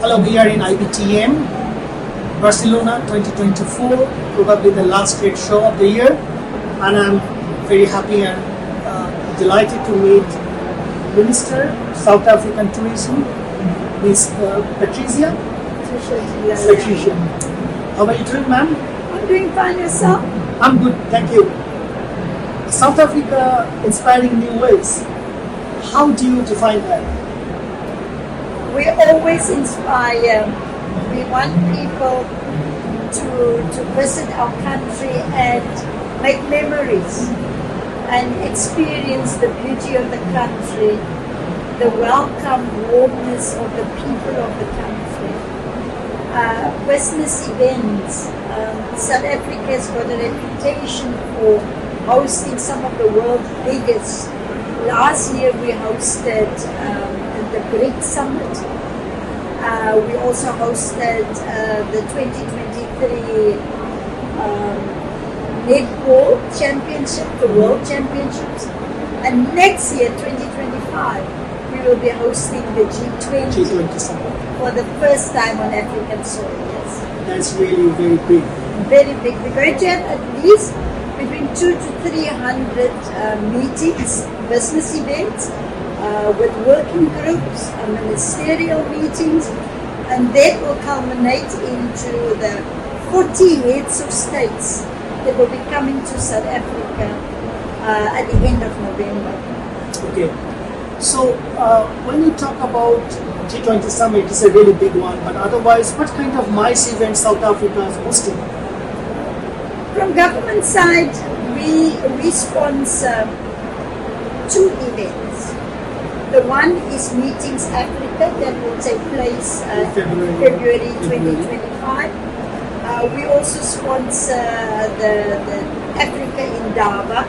Hello, we are in IBTM Barcelona 2024, probably the last trade show of the year, and I'm very happy and delighted to meet Minister South African Tourism, Ms. Patricia de Lille. How are you doing, ma'am? I'm doing fine, yourself? I'm good, thank you. South Africa inspiring new ways. How do you define that? We always inspire. We want people to visit our country and make memories and experience the beauty of the country, the welcome warmness of the people of the country. Business events. South Africa has got a reputation for hosting some of the world's biggest. Last year we hosted the BRICS Summit. We also hosted the 2023 Netball Championship, the World Championships. And next year, 2025, we will be hosting the G20 Summit. For the first time on African soil. Yes. That's really very big. Very big. We're going to have at least between 200 to 300 meetings, business events, with working groups, ministerial meetings, and that will culminate into the 40 heads of states that will be coming to South Africa at the end of November. Okay. So when you talk about G20 Summit, it's a really big one, but otherwise, what kind of MICE events South Africa is hosting? From government side, we sponsor 2 events. The one is Meetings Africa that will take place February 2025. We also sponsor the Africa in Dava,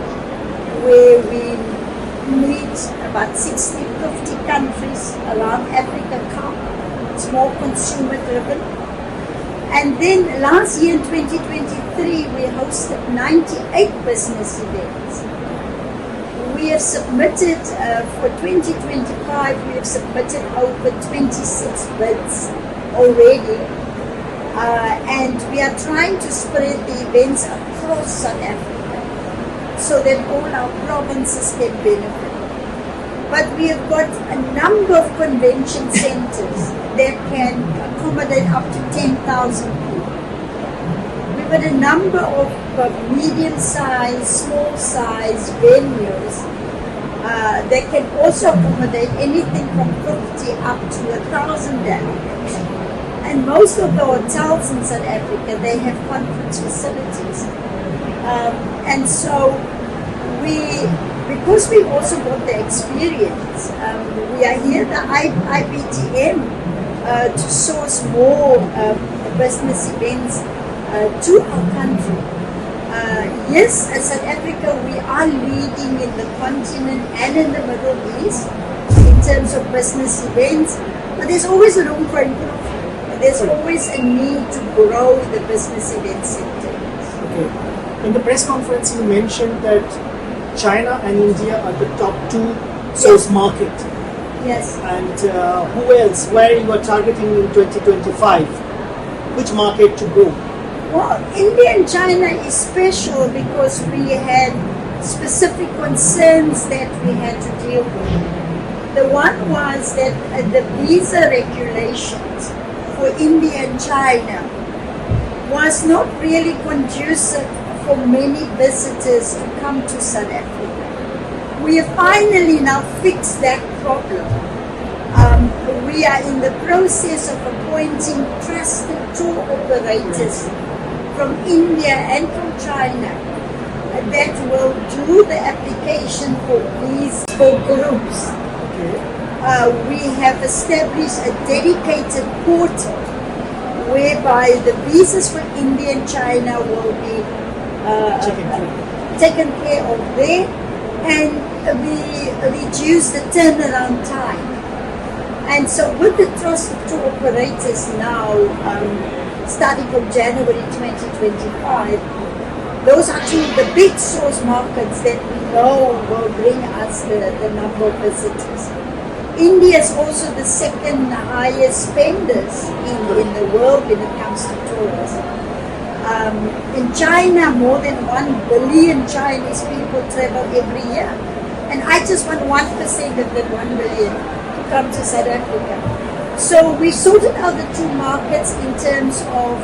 where we meet about 60, 50 countries around Africa come. It's more consumer driven. And then last year in 2023, we hosted 98 business events. We have submitted, for 2025, we have submitted over 26 bids already. And we are trying to spread the events across South Africa so that all our provinces can benefit. But we have got a number of convention centers that can accommodate up to 10,000 people. We've got a number of medium-sized, small-sized venues that can also accommodate anything from 50 up to 1,000 delegates. And most of the hotels in South Africa, they have conference facilities. And so because we've also got the experience, we are here at the IBTM to source more business events to our country. Yes, as South Africa, we are leading in the continent and in the Middle East in terms of business events, but there's always room for improvement. There's always a need to grow the business event sector. Okay. In the press conference, you mentioned that China and India are the top 2 source market. Yes. And who else? Where you are targeting in 2025? Which market to go? Well, India and China is special because we had specific concerns that we had to deal with. The one was that the visa regulations for India and China was not really conducive for many visitors to come to South Africa. We have finally now fixed that problem. We are in the process of appointing trusted tour operators from India and from China that will do the application for these 4 groups. We have established a dedicated portal whereby the visas for India and China will be taken care of there, and we reduce the turnaround time. And so with the trusted tour operators now, starting from January 2025, those are 2 of the big source markets that we know will bring us the number of visitors. India is also the second highest spenders in the world when it comes to tourism. In China, more than 1 billion Chinese people travel every year. And I just want 1% of that 1 billion to come to South Africa. So we sorted out the two markets in terms of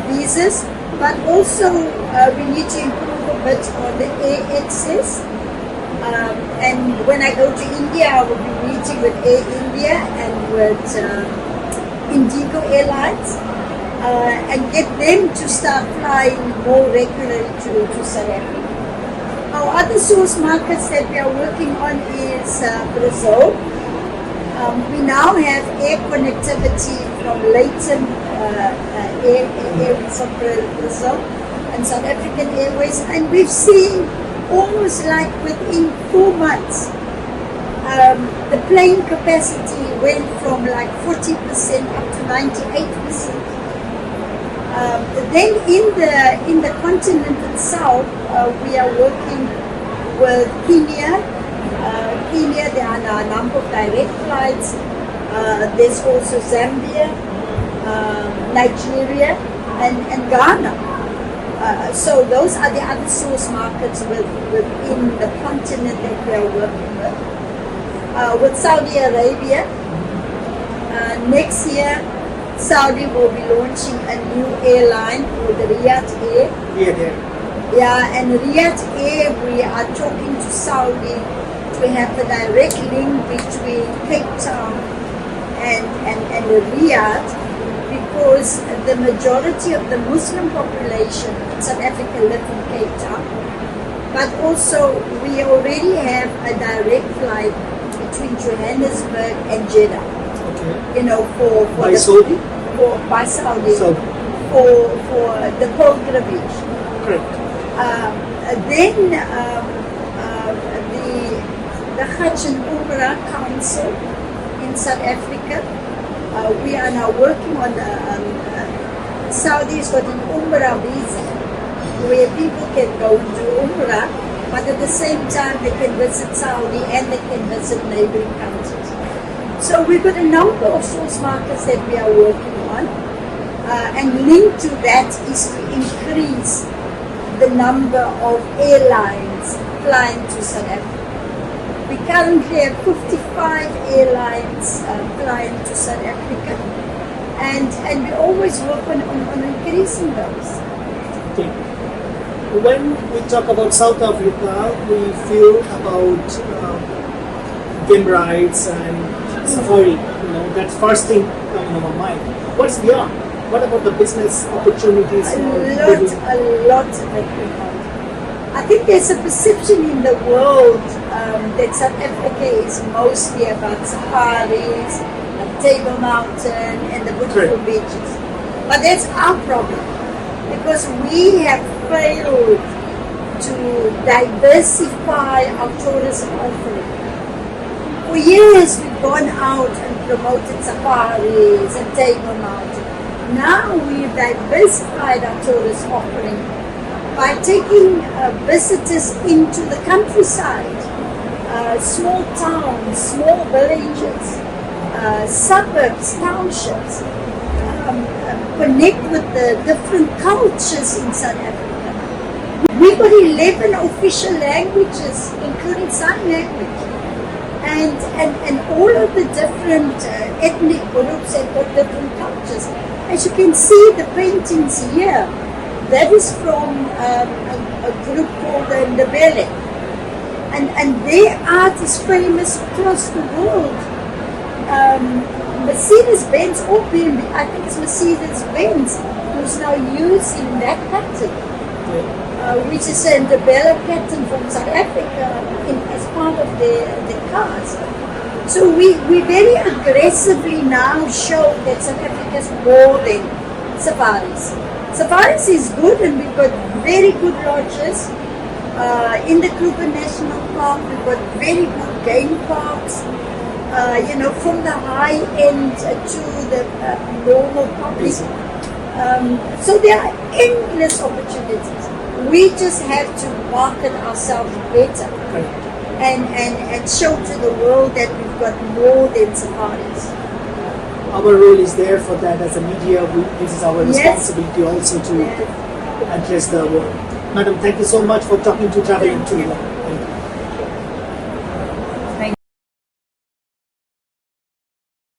visas, but also we need to improve a bit on the air access. And when I go to India, I will be meeting with Air India and with Indigo Airlines and get them to start flying more regularly to South Africa. Our other source markets that we are working on is Brazil. We now have air connectivity from Leighton Airways of Brazil and South African Airways, and we've seen almost like within 4 months, the plane capacity went from like 40% up to 98%. Then in the continent itself, we are working with Kenya. Kenya, there are a number of direct flights. There's also Zambia, Nigeria, and Ghana. So those are the other source markets within the continent that we are working with. With Saudi Arabia, next year, Saudi will be launching a new airline called Riyadh Air. Riyadh Air. Yeah, and Riyadh Air, we are talking to Saudi to have a direct link between Cape Town and Riyadh, because the majority of the Muslim population in South Africa live in Cape Town. But also, we already have a direct flight between Johannesburg and Jeddah. Okay. You know, by Saudi? By Saudi. Saudi. For the pilgrimage. Correct. Then the Hajj and Umrah Council in South Africa, we are now working on Saudi's got an Umrah visa where people can go to Umrah, but at the same time they can visit Saudi and they can visit neighboring countries. So we've got a number of source markets that we are working on, and linked to that is to increase the number of airlines flying to South Africa. We currently have 55 airlines flying to South Africa, and we always work on increasing those. Okay. When we talk about South Africa, we feel about game rides and safari. You know, that's first thing coming to my mind. What's beyond? What about the business opportunities? A lot that we have. I think there's a perception in the world that South Africa is mostly about safaris, and Table Mountain, and the beautiful beaches. But that's our problem, because we have failed to diversify our tourism offering. For years, we've gone out and promoted safaris and Table Mountain. Now we've diversified our tourist offering by taking visitors into the countryside, small towns, small villages, suburbs, townships, connect with the different cultures in South Africa. We've got 11 official languages, including sign language. And all of the different ethnic groups have got different cultures. As you can see, the paintings here, that is from a group called the Ndebele. And their art is famous across the world. Mercedes-Benz, or BMW, I think it's Mercedes-Benz, who's now using that pattern, which is a Ndebele pattern from South Africa as part of the cars. So we very aggressively now show that South Africa is more than safaris. Safaris is good, and we've got very good lodges. In the Kruger National Park, we've got very good game parks. From the high end to the normal public. So there are endless opportunities. We just have to market ourselves better. and show to the world that we've got more than safaris. Our role is there for that as a media. This is our Yes. responsibility also to address the world. Madam, thank you so much for talking to Travel Thank and Tourism. you. Thank you.